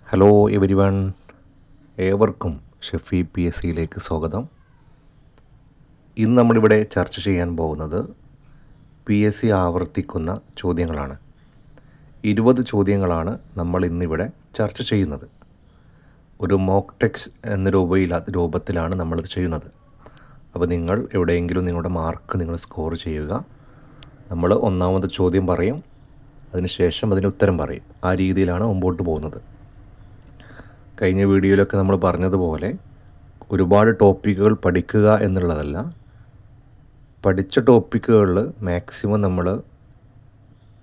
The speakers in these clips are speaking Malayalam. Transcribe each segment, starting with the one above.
ഹലോ എവരി വൺ, ഏവർക്കും ഷെഫി PSCയിലേക്ക് സ്വാഗതം. ഇന്ന് നമ്മളിവിടെ ചർച്ച ചെയ്യാൻ പോകുന്നത് PSC ആവർത്തിക്കുന്ന ചോദ്യങ്ങളാണ്. 20 ചോദ്യങ്ങളാണ് നമ്മൾ ഇന്നിവിടെ ചർച്ച ചെയ്യുന്നത്. ഒരു മോക്ക് ടെക്സ്റ്റ് എന്ന രൂപത്തിലാണ് നമ്മളിത് ചെയ്യുന്നത്. അപ്പോൾ നിങ്ങൾ എവിടെയെങ്കിലും നിങ്ങളുടെ മാർക്ക് നിങ്ങൾ സ്കോർ ചെയ്യുക. നമ്മൾ ഒന്നാമത്തെ ചോദ്യം പറയും, അതിനുശേഷം അതിന് ഉത്തരം പറയും. ആ രീതിയിലാണ് മുമ്പോട്ട് പോകുന്നത്. കഴിഞ്ഞ വീഡിയോയിലൊക്കെ നമ്മൾ പറഞ്ഞതുപോലെ ഒരുപാട് ടോപ്പിക്കുകൾ പഠിക്കുക എന്നുള്ളതല്ല, പഠിച്ച ടോപ്പിക്കുകളിൽ മാക്സിമം നമ്മൾ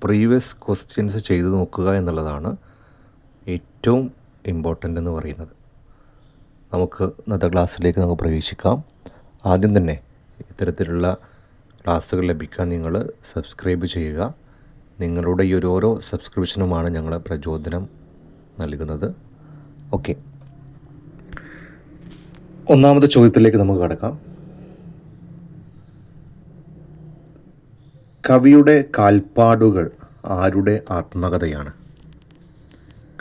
പ്രീവിയസ് ക്വസ്റ്റ്യൻസ് ചെയ്ത് നോക്കുക എന്നുള്ളതാണ് ഏറ്റവും ഇമ്പോർട്ടൻ്റ് എന്ന് പറയുന്നത്. നമുക്ക് ഇന്നത്തെ ക്ലാസ്സിലേക്ക് നമുക്ക് പ്രവേശിക്കാം. ആദ്യം തന്നെ ഇത്തരത്തിലുള്ള ക്ലാസ്സുകൾ ലഭിക്കാൻ നിങ്ങൾ സബ്സ്ക്രൈബ് ചെയ്യുക. നിങ്ങളുടെ ഈ ഓരോ സബ്സ്ക്രിപ്ഷനുമാണ് ഞങ്ങളെ പ്രചോദനം നൽകുന്നത്. ഓക്കെ, ഒന്നാമത്തെ ചോദ്യത്തിലേക്ക് നമുക്ക് കടക്കാം. കവിയുടെ കാൽപ്പാടുകൾ ആരുടെ ആത്മകഥയാണ്?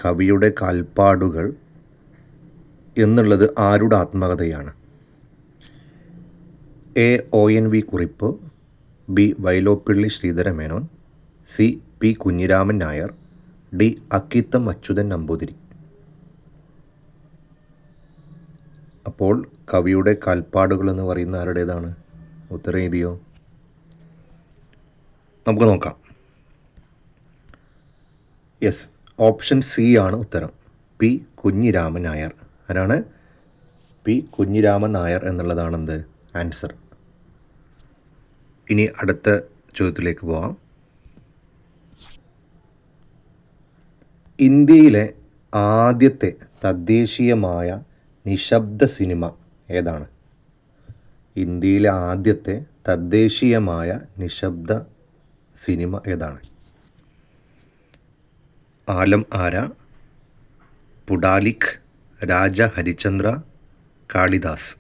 കവിയുടെ കാൽപ്പാടുകൾ എന്നുള്ളത് ആരുടെ ആത്മകഥയാണ്? A. ONV കുറിപ്പ്, B. Vyloppilly Sreedhara Menon, C. P. Kunhiraman Nair, D. Akkitham Achuthan Namboothiri. അപ്പോൾ കവിയുടെ കാൽപ്പാടുകൾ എന്ന് പറയുന്ന ആരുടേതാണ്? ഉത്തരം എഴുതിയോ? നമുക്ക് നോക്കാം. യെസ്, ഓപ്ഷൻ C ആണ് ഉത്തരം. P. കുഞ്ഞിരാമൻ നായർ. ആരാണ്? P. കുഞ്ഞിരാമൻ നായർ എന്നുള്ളതാണ് എന്ത് ആൻസർ. ഇനി അടുത്ത ചോദ്യത്തിലേക്ക് പോവാം. ഇന്ത്യയിലെ ആദ്യത്തെ തദ്ദേശീയമായ നിശബ്ദ സിനിമ ഏതാണ്? ഇന്ത്യയിലെ ആദ്യത്തെ തദ്ദേശീയമായ നിശബ്ദ സിനിമ ഏതാണ്? ആലം ആര, പുഡാലിക്, രാജ ഹരിചന്ദ്ര, കാളിദാസ്.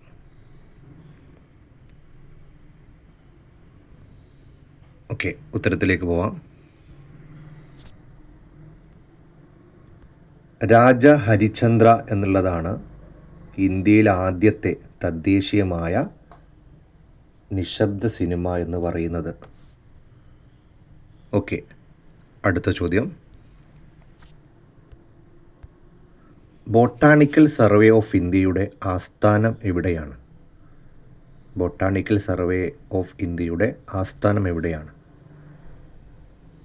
ഓക്കെ, ഉത്തരത്തിലേക്ക് പോവാം. രാജ ഹരിചന്ദ്ര എന്നുള്ളതാണ് ഇന്ത്യയിലെ ആദ്യത്തെ തദ്ദേശീയമായ നിശബ്ദ സിനിമ എന്ന് പറയുന്നത്. ഓക്കെ, അടുത്ത ചോദ്യം. ബൊട്ടാണിക്കൽ സർവേ ഓഫ് ഇന്ത്യയുടെ ആസ്ഥാനം എവിടെയാണ്? ബൊട്ടാണിക്കൽ സർവേ ഓഫ് ഇന്ത്യയുടെ ആസ്ഥാനം എവിടെയാണ്?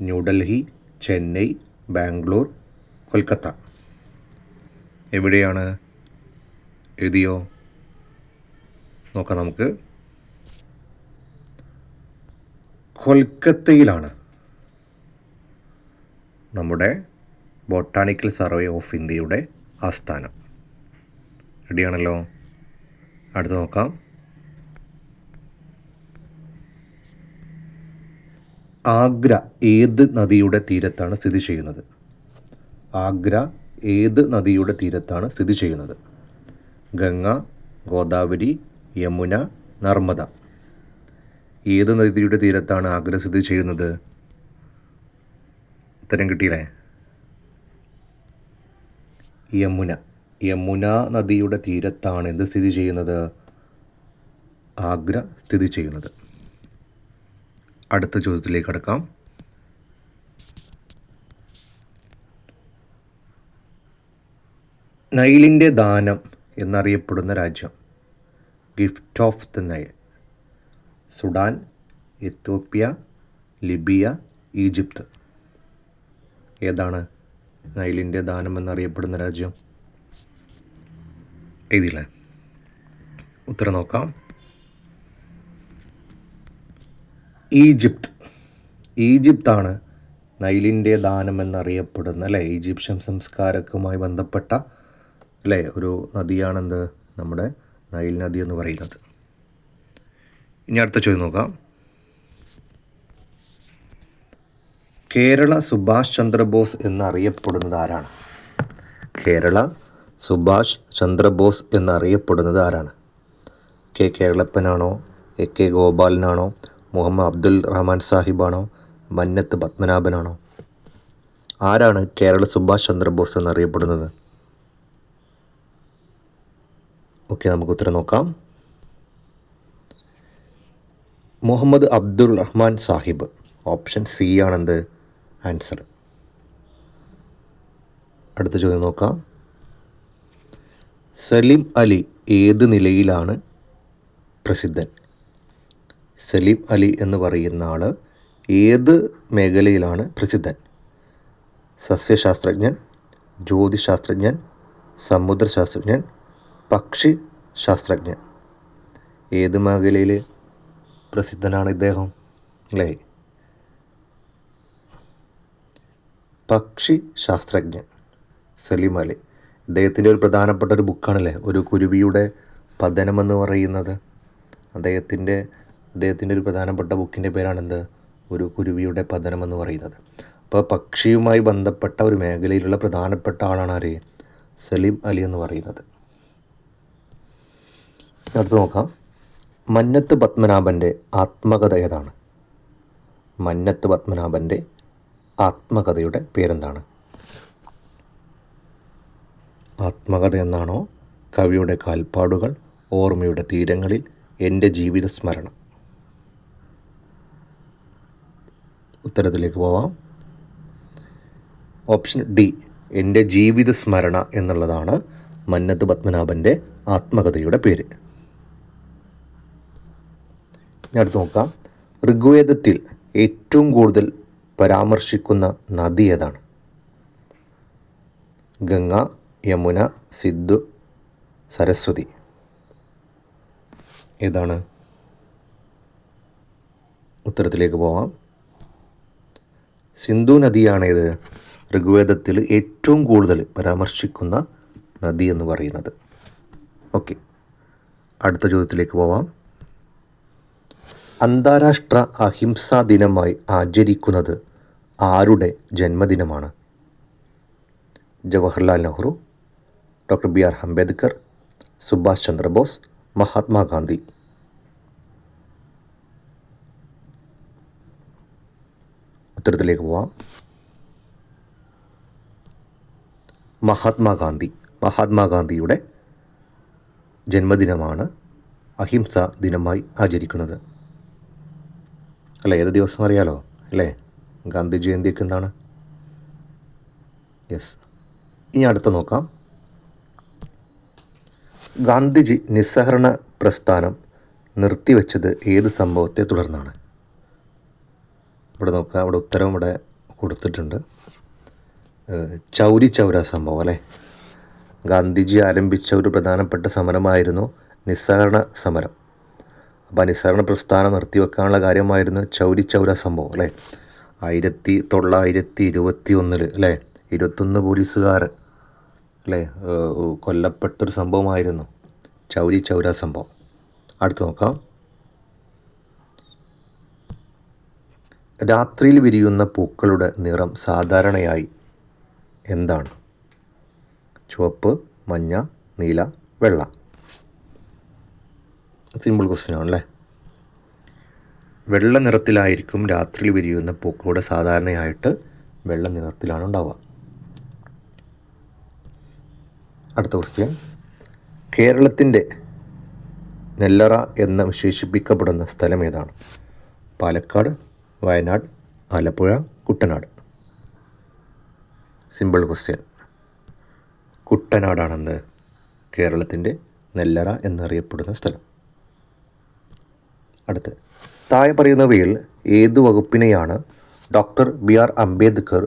ന്യൂഡൽഹി, ചെന്നൈ, ബാംഗ്ലൂർ, കൊൽക്കത്ത. എവിടെയാണ്? എഴുതിയോ? നോക്കാം നമുക്ക്. കൊൽക്കത്തയിലാണ് നമ്മുടെ ബൊട്ടാണിക്കൽ സർവേ ഓഫ് ഇന്ത്യയുടെ ആസ്ഥാനം. റെഡിയാണല്ലോ? അടുത്ത് നോക്കാം. ആഗ്ര ഏത് നദിയുടെ തീരത്താണ് സ്ഥിതി ചെയ്യുന്നത്? ആഗ്ര ഏത് നദിയുടെ തീരത്താണ് സ്ഥിതി ചെയ്യുന്നത്? ഗംഗ, ഗോദാവരി, യമുന, നർമ്മദ. ഏത് നദിയുടെ തീരത്താണ് ആഗ്ര സ്ഥിതി ചെയ്യുന്നത്? ഉത്തരം കിട്ടിയില്ലേ? യമുന. യമുന നദിയുടെ തീരത്താണ് എന്ത് സ്ഥിതി ചെയ്യുന്നത്? ആഗ്ര സ്ഥിതി ചെയ്യുന്നത്. അടുത്ത ചോദ്യത്തിലേക്ക് കടക്കാം. നൈലിൻ്റെ ദാനം എന്നറിയപ്പെടുന്ന രാജ്യം? Gift of the Nile. Sudan, Ethiopia, Libya, Egypt. ഏതാണ് നൈലിൻ്റെ ദാനം എന്നറിയപ്പെടുന്ന രാജ്യം? എഴുതിയില്ലേ? ഉത്തരം നോക്കാം. ഈജിപ്ത്. ഈജിപ്താണ് നൈലിൻ്റെ ദാനം എന്നറിയപ്പെടുന്ന, അല്ലേ, ഈജിപ്ഷ്യൻ സംസ്കാരവുമായി ബന്ധപ്പെട്ട, അല്ലേ, ഒരു നദിയാണെന്ത് നമ്മുടെ നൈൽ നദി എന്ന് പറയുന്നത്. ഇനി അടുത്ത ചോദ്യം നോക്കാം. കേരള സുഭാഷ് ചന്ദ്രബോസ് എന്നറിയപ്പെടുന്നത് ആരാണ്? കേരള സുഭാഷ് ചന്ദ്രബോസ് എന്നറിയപ്പെടുന്നത് ആരാണ്? കെ കേരളപ്പനാണോ, AK ഗോപാലനാണോ, മുഹമ്മദ് അബ്ദുൽ റഹ്മാൻ സാഹിബാണോ, മന്നത്ത് പത്മനാഭനാണോ? ആരാണ് കേരള സുഭാഷ് ചന്ദ്രബോസ് എന്നറിയപ്പെടുന്നത്? ഓക്കെ, നമുക്ക് ഉത്തരം നോക്കാം. മുഹമ്മദ് അബ്ദുൾ റഹ്മാൻ സാഹിബ്. ഓപ്ഷൻ സി ആണെന്ത് ആൻസർ. അടുത്ത ചോദ്യം നോക്കാം. സലീം അലി ഏത് നിലയിലാണ് പ്രസിദ്ധൻ? സലീം അലി എന്ന് പറയുന്ന ആൾ ഏത് മേഖലയിലാണ് പ്രസിദ്ധൻ? സസ്യശാസ്ത്രജ്ഞൻ, ജ്യോതിശാസ്ത്രജ്ഞൻ, സമുദ്രശാസ്ത്രജ്ഞൻ, പക്ഷി ശാസ്ത്രജ്ഞൻ. ഏത് മേഖലയിൽ പ്രസിദ്ധനാണ് ഇദ്ദേഹം അല്ലേ? പക്ഷി ശാസ്ത്രജ്ഞൻ സലീം അലി. അദ്ദേഹത്തിൻ്റെ ഒരു പ്രധാനപ്പെട്ട ഒരു ബുക്കാണല്ലേ ഒരു കുരുവിയുടെ പതനമെന്ന് പറയുന്നത്. അദ്ദേഹത്തിൻ്റെ ഒരു പ്രധാനപ്പെട്ട ബുക്കിൻ്റെ പേരാണെന്ത് ഒരു കുരുവിയുടെ പതനമെന്ന് പറയുന്നത്. അപ്പോൾ പക്ഷിയുമായി ബന്ധപ്പെട്ട ഒരു മേഖലയിലുള്ള പ്രധാനപ്പെട്ട ആളാണ് ആര്? സലീം അലി എന്ന് പറയുന്നത്. അടുത്ത് നോക്കാം. മന്നത്ത് പത്മനാഭൻ്റെ ആത്മകഥ ഏതാണ്? മന്നത്ത് പത്മനാഭൻ്റെ ആത്മകഥയുടെ പേരെന്താണ്? ആത്മകഥ എന്നാണോ? കവിയുടെ കാൽപ്പാടുകൾ, ഓർമ്മയുടെ തീരങ്ങളിൽ, എൻ്റെ ജീവിത സ്മരണ. ഉത്തരത്തിലേക്ക് പോവാം. ഓപ്ഷൻ ഡി എൻ്റെ ജീവിത സ്മരണ എന്നുള്ളതാണ് മന്നത്ത് പത്മനാഭൻ്റെ ആത്മകഥയുടെ പേര്. അടുത്ത് നോക്കാം. ഋഗ്വേദത്തിൽ ഏറ്റവും കൂടുതൽ പരാമർശിക്കുന്ന നദി ഏതാണ്? ഗംഗ, യമുന, സിന്ധു, സരസ്വതി. ഏതാണ്? ഉത്തരത്തിലേക്ക് പോവാം. സിന്ധു നദിയാണേത് ഋഗ്വേദത്തിൽ ഏറ്റവും കൂടുതൽ പരാമർശിക്കുന്ന നദി എന്ന് പറയുന്നത്. ഓക്കെ, അടുത്ത ചോദ്യത്തിലേക്ക് പോവാം. അന്താരാഷ്ട്ര അഹിംസാ ദിനമായി ആചരിക്കുന്നത് ആരുടെ ജന്മദിനമാണ്? Jawaharlal Nehru, doctor B R Ambedkar, Subhash Chandrabose, Mahatma Gandhi. ഉത്തരത്തിലേക്ക് പോവാം. മഹാത്മാഗാന്ധിയുടെ ജന്മദിനമാണ് അഹിംസ ദിനമായി ആചരിക്കുന്നത്. അല്ല, ഏത് ദിവസം അറിയാലോ അല്ലേ? ഗാന്ധി ജയന്തിയൊക്കെ എന്താണ്? യെസ്. ഇനി അടുത്ത നോക്കാം. ഗാന്ധിജി നിസ്സഹരണ പ്രസ്ഥാനം നിർത്തിവെച്ചത് ഏത് സംഭവത്തെ തുടർന്നാണ്? ഇവിടെ നോക്കുക, ഇവിടെ ഉത്തരം ഇവിടെ കൊടുത്തിട്ടുണ്ട്. ചൗരി ചൗര സംഭവം അല്ലേ? ഗാന്ധിജി ആരംഭിച്ച ഒരു പ്രധാനപ്പെട്ട സമരമായിരുന്നു നിസ്സഹരണ സമരം. അപ്പോൾ നിസ്സഹരണ പ്രസ്ഥാനം നിർത്തിവെക്കാനുള്ള കാര്യമായിരുന്നു ചൗരി ചൗര സംഭവം അല്ലേ? 1921 അല്ലേ 21 പോലീസുകാർ അല്ലേ കൊല്ലപ്പെട്ടൊരു സംഭവമായിരുന്നു ചൗരി ചൗര സംഭവം. അടുത്ത് നോക്കാം. രാത്രിയിൽ വിരിയുന്ന പൂക്കളുടെ നിറം സാധാരണയായി എന്താണ്? ചുവപ്പ്, മഞ്ഞ, നീല, വെള്ള. സിമ്പിൾ ക്വസ്റ്റ്യൻ ആണല്ലേ. വെള്ള നിറത്തിലായിരിക്കും രാത്രിയിൽ വിരിയുന്ന പൂക്കളുടെ സാധാരണയായിട്ട് വെള്ള നിറത്തിലാണ് ഉണ്ടാവുക. അടുത്ത ക്വസ്റ്റ്യൻ. കേരളത്തിൻ്റെ നെല്ലറ എന്ന് വിശേഷിപ്പിക്കപ്പെടുന്ന സ്ഥലം ഏതാണ്? പാലക്കാട്, വയനാട്, ആലപ്പുഴ, കുട്ടനാട്. Simple question. കുട്ടനാടാണെന്ന് കേരളത്തിൻ്റെ നെല്ലറ എന്നറിയപ്പെടുന്ന സ്ഥലം. അടുത്ത്. താഴെ പറയുന്നവയിൽ ഏതു വകുപ്പിനെയാണ് doctor B R Ambedkar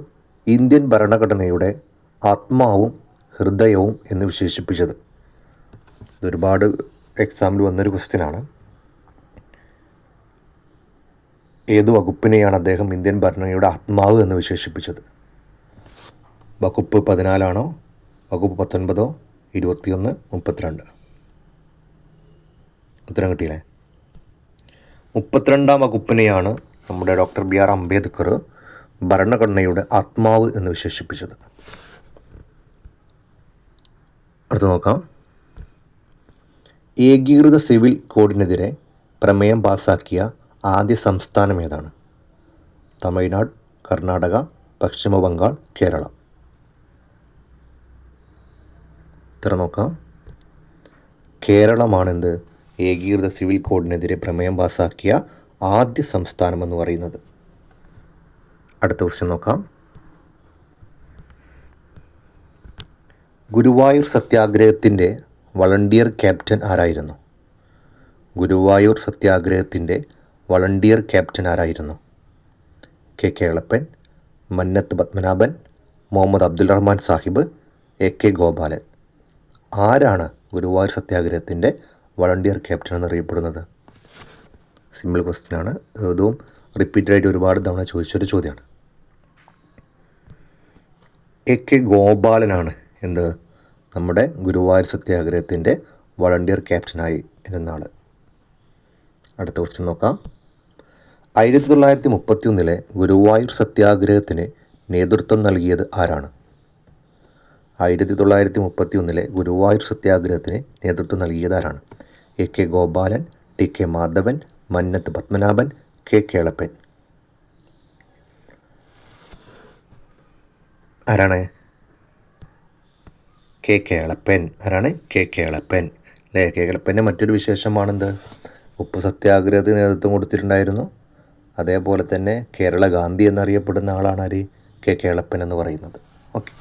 Indian ഭരണഘടനയുടെ ആത്മാവും ഹൃദയവും എന്ന് വിശേഷിപ്പിച്ചത്? ഇതൊരുപാട് എക്സാമിൽ വന്നൊരു ക്വസ്റ്റ്യനാണ്. ഏതു വകുപ്പിനെയാണ് അദ്ദേഹം ഇന്ത്യൻ ഭരണഘടനയുടെ ആത്മാവ് എന്ന് വിശേഷിപ്പിച്ചത്? വകുപ്പ് 14 വകുപ്പ് 19, 21, 32? ഉത്തരം കിട്ടിയില്ലേ? 32ാം വകുപ്പിനെയാണ് നമ്മുടെ ഡോക്ടർ ബി ആർ അംബേദ്കർ ഭരണഘടനയുടെ ആത്മാവ് എന്ന് വിശേഷിപ്പിച്ചത്. അടുത്ത് നോക്കാം. ഏകീകൃത സിവിൽ കോഡിനെതിരെ പ്രമേയം പാസാക്കിയ ആദ്യ സംസ്ഥാനം ഏതാണ്? തമിഴ്നാട്, കർണാടക, പശ്ചിമ ബംഗാൾ, കേരളം. ഉത്തരം നോക്കാം. കേരളമാണെന്ത് ഏകീകൃത സിവിൽ കോഡിനെതിരെ പ്രമേയം പാസാക്കിയ ആദ്യ സംസ്ഥാനമെന്ന് പറയുന്നത്. അടുത്ത ക്വസ്റ്റ്യൻ നോക്കാം. ഗുരുവായൂർ സത്യാഗ്രഹത്തിൻ്റെ വളണ്ടിയർ ക്യാപ്റ്റൻ ആരായിരുന്നു? ഗുരുവായൂർ സത്യാഗ്രഹത്തിൻ്റെ വളണ്ടിയർ ക്യാപ്റ്റൻ ആരായിരുന്നു? K Kelappan, Mannath Padmanabhan, Muhammad Abdul Rahman Sahib, A K Gopalan. ആരാണ് ഗുരുവായൂർ സത്യാഗ്രഹത്തിൻ്റെ വളണ്ടിയർ ക്യാപ്റ്റൻ എന്നറിയപ്പെടുന്നത്? സിമ്പിൾ ക്വസ്റ്റ്യനാണ്. ഇതും റിപ്പീറ്റഡായിട്ട് ഒരുപാട് തവണ ചോദിച്ചൊരു ചോദ്യമാണ്. എ കെ ഗോപാലനാണ് എന്ത് നമ്മുടെ ഗുരുവായൂർ സത്യാഗ്രഹത്തിൻ്റെ വളണ്ടിയർ ക്യാപ്റ്റനായി ഇരുന്ന ആൾ. അടുത്ത ക്വസ്റ്റ്യൻ നോക്കാം. 1931 ഗുരുവായൂർ സത്യാഗ്രഹത്തിന് നേതൃത്വം നൽകിയത് ആരാണ്? 1931 ഗുരുവായൂർ സത്യാഗ്രഹത്തിന് നേതൃത്വം നൽകിയത് ആരാണ്? A K Gopalan, T K Madhavan, Mannath Padmanabhan, K Kelappan. ആരാണ്? കെ കേളപ്പൻ. ആരാണ്? കെ കേളപ്പൻ അല്ലേ? കെ കേളപ്പൻ്റെ മറ്റൊരു വിശേഷമാണെന്ത് ഉപ്പ് സത്യാഗ്രഹത്തിന് നേതൃത്വം കൊടുത്തിട്ടുണ്ടായിരുന്നു. അതേപോലെ തന്നെ കേരള ഗാന്ധി എന്നറിയപ്പെടുന്ന ആളാണ് ആര്? കെ കേളപ്പൻ എന്ന് പറയുന്നത്. ഓക്കെ,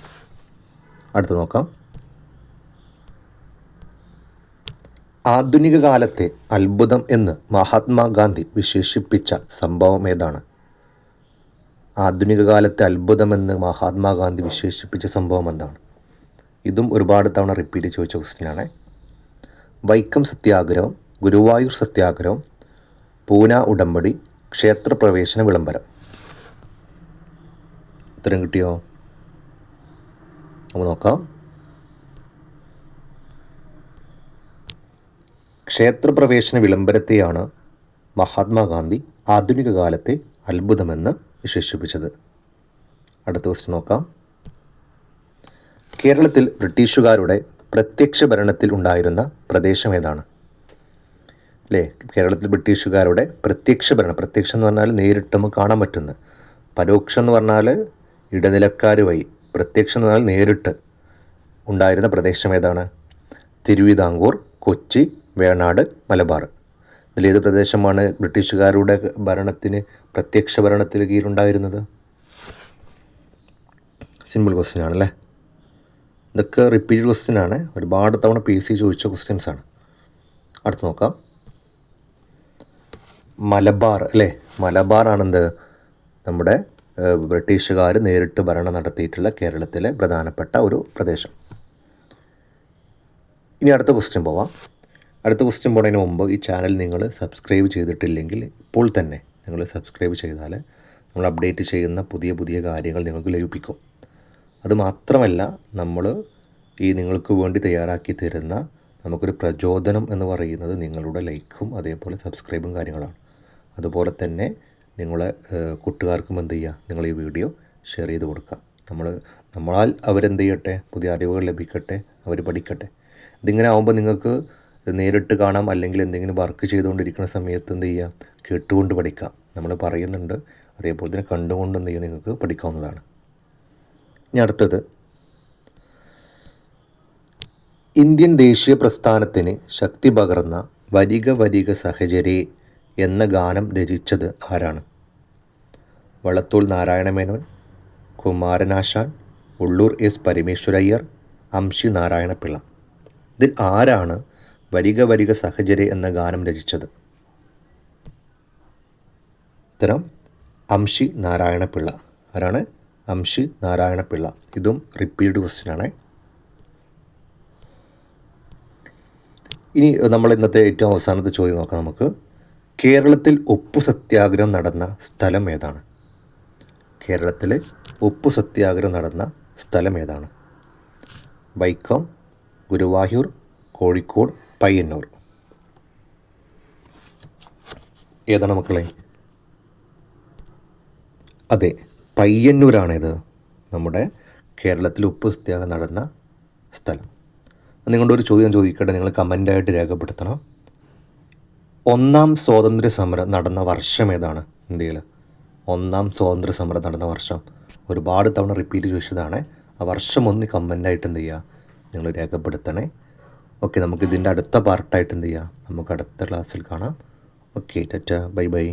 അടുത്ത് നോക്കാം. ആധുനിക കാലത്തെ അത്ഭുതം എന്ന് മഹാത്മാഗാന്ധി വിശേഷിപ്പിച്ച സംഭവം ഏതാണ്? ആധുനിക കാലത്തെ അത്ഭുതമെന്ന് മഹാത്മാഗാന്ധി വിശേഷിപ്പിച്ച സംഭവം എന്താണ്? ഇതും ഒരുപാട് തവണ റിപ്പീറ്റ് ചോദിച്ച ക്വസ്റ്റ്യനാണ്. വൈക്കം സത്യാഗ്രഹം, ഗുരുവായൂർ സത്യാഗ്രഹം, പൂന ഉടമ്പടി, ക്ഷേത്രപ്രവേശന വിളംബരം. ഉത്തരം കിട്ടിയോ? നമുക്ക് നോക്കാം. ക്ഷേത്രപ്രവേശന വിളംബരത്തെയാണ് മഹാത്മാഗാന്ധി ആധുനിക കാലത്തെ അത്ഭുതമെന്ന് വിശേഷിപ്പിച്ചത്. അടുത്ത ക്വസ്റ്റ്യൻ നോക്കാം. കേരളത്തിൽ ബ്രിട്ടീഷുകാരുടെ പ്രത്യക്ഷ ഭരണത്തിൽ ഉണ്ടായിരുന്ന പ്രദേശം ഏതാണ്? അല്ലേ, കേരളത്തിൽ ബ്രിട്ടീഷുകാരുടെ പ്രത്യക്ഷ ഭരണം. പ്രത്യക്ഷം എന്ന് പറഞ്ഞാൽ നേരിട്ട് നമുക്ക് കാണാൻ പറ്റുന്നത്. പരോക്ഷം എന്ന് പറഞ്ഞാൽ ഇടനിലക്കാർ വഴി. പ്രത്യക്ഷം എന്ന് പറഞ്ഞാൽ നേരിട്ട് ഉണ്ടായിരുന്ന പ്രദേശം ഏതാണ്? തിരുവിതാംകൂർ, കൊച്ചി, വേണാട്, മലബാർ. ഇതിലേത് പ്രദേശമാണ് ബ്രിട്ടീഷുകാരുടെ ഭരണത്തിന് പ്രത്യക്ഷ ഭരണത്തിന് കീഴിലുണ്ടായിരുന്നത്? സിമ്പിൾ ക്വസ്റ്റ്യൻ ആണല്ലേ. ഇതൊക്കെ റിപ്പീറ്റ് ക്വസ്റ്റ്യനാണ്. ഒരുപാട് തവണ പി എസ് സി ചോദിച്ച ക്വസ്റ്റ്യൻസാണ്. അടുത്ത് നോക്കാം. മലബാർ അല്ലേ, മലബാറാണെന്ത് നമ്മുടെ ബ്രിട്ടീഷുകാർ നേരിട്ട് ഭരണം നടത്തിയിട്ടുള്ള കേരളത്തിലെ പ്രധാനപ്പെട്ട ഒരു പ്രദേശം. ഇനി അടുത്ത ക്വസ്റ്റ്യൻ പോവാം. അടുത്ത ക്വസ്റ്റ്യൻ പോകുന്നതിന് മുമ്പ് ഈ ചാനൽ നിങ്ങൾ സബ്സ്ക്രൈബ് ചെയ്തിട്ടില്ലെങ്കിൽ ഇപ്പോൾ തന്നെ നിങ്ങൾ സബ്സ്ക്രൈബ് ചെയ്താൽ നമ്മൾ അപ്ഡേറ്റ് ചെയ്യുന്ന പുതിയ പുതിയ കാര്യങ്ങൾ നിങ്ങൾക്ക് ലഭിക്കും. അതുമാത്രമല്ല, നമ്മൾ ഈ നിങ്ങൾക്ക് വേണ്ടി തയ്യാറാക്കി തരുന്ന നമുക്കൊരു പ്രചോദനം എന്ന് പറയുന്നത് നിങ്ങളുടെ ലൈക്കും അതേപോലെ സബ്സ്ക്രൈബും കാര്യങ്ങളാണ്. അതുപോലെ തന്നെ നിങ്ങളെ കൂട്ടുകാർക്കും എന്ത് ചെയ്യുക, നിങ്ങൾ ഈ വീഡിയോ ഷെയർ ചെയ്ത് കൊടുക്കുക. നമ്മളാൽ അവരെന്ത് ചെയ്യട്ടെ, പുതിയ അറിവുകൾ ലഭിക്കട്ടെ, അവർ പഠിക്കട്ടെ. ഇതിങ്ങനെ ആകുമ്പോൾ നിങ്ങൾക്ക് നേരിട്ട് കാണാം, അല്ലെങ്കിൽ എന്തെങ്കിലും വർക്ക് ചെയ്തുകൊണ്ടിരിക്കുന്ന സമയത്ത് എന്ത് ചെയ്യുക, കേട്ടുകൊണ്ട് പഠിക്കാം. നമ്മൾ പറയുന്നുണ്ട്, അതേപോലെ തന്നെ കണ്ടുകൊണ്ട് എന്ത് ചെയ്യുക, നിങ്ങൾക്ക് പഠിക്കാവുന്നതാണ്. ഇനി അടുത്തത്, ഇന്ത്യൻ ദേശീയ പ്രസ്ഥാനത്തിന് ശക്തി പകർന്ന വരിക വരിക സഹചരേ എന്ന ഗാനം രചിച്ചത് ആരാണ്? വള്ളത്തോൾ നാരായണമേനോൻ, കുമാരനാശാൻ, ഉള്ളൂർ എസ് പരമേശ്വരയ്യർ, അംശി നാരായണപിള്ള. ഇതിൽ ആരാണ് വരിക വരിക സഹചരേ എന്ന ഗാനം രചിച്ചത്? ഉത്തരം അംശി നാരായണപിള്ള. ആരാണ്? അംശി നാരായണപിള്ള. ഇതും റിപ്പീറ്റ് ക്വസ്റ്റ്യനാണ്. ഇനി നമ്മൾ ഇന്നത്തെ ഏറ്റവും അവസാനത്തെ ചോദ്യം നോക്കാം നമുക്ക്. കേരളത്തിൽ ഉപ്പു സത്യാഗ്രഹം നടന്ന സ്ഥലം ഏതാണ്? കേരളത്തിൽ ഉപ്പു സത്യാഗ്രഹം നടന്ന സ്ഥലം ഏതാണ്? വൈക്കം, ഗുരുവായൂർ, കോഴിക്കോട്, പയ്യന്നൂർ. ഏതാണ് മക്കളെ? അതെ, പയ്യന്നൂരാണിത് നമ്മുടെ കേരളത്തിൽ ഉപ്പു സത്യാഗ്രഹം നടന്ന സ്ഥലം. നിങ്ങളുടെ ഒരു ചോദ്യം ചോദിക്കട്ടെ, നിങ്ങൾ കമൻ്റായിട്ട് രേഖപ്പെടുത്തണം. ഒന്നാം സ്വാതന്ത്ര്യ സമരം നടന്ന വർഷം ഏതാണ് ഇന്ത്യയിൽ? ഒന്നാം സ്വാതന്ത്ര്യ സമരം നടന്ന വർഷം ഒരുപാട് തവണ റിപ്പീറ്റ് ചോദിച്ചതാണ്. ആ വർഷം ഒന്ന് കമൻ്റായിട്ട് എന്ത് ചെയ്യുക, നിങ്ങൾ രേഖപ്പെടുത്തണേ. ഓക്കെ, നമുക്ക് ഇതിൻ്റെ അടുത്ത പാർട്ടായിട്ട് എന്ത് ചെയ്യാം, നമുക്ക് അടുത്ത ക്ലാസ്സിൽ കാണാം. Okay, Tata, bye bye.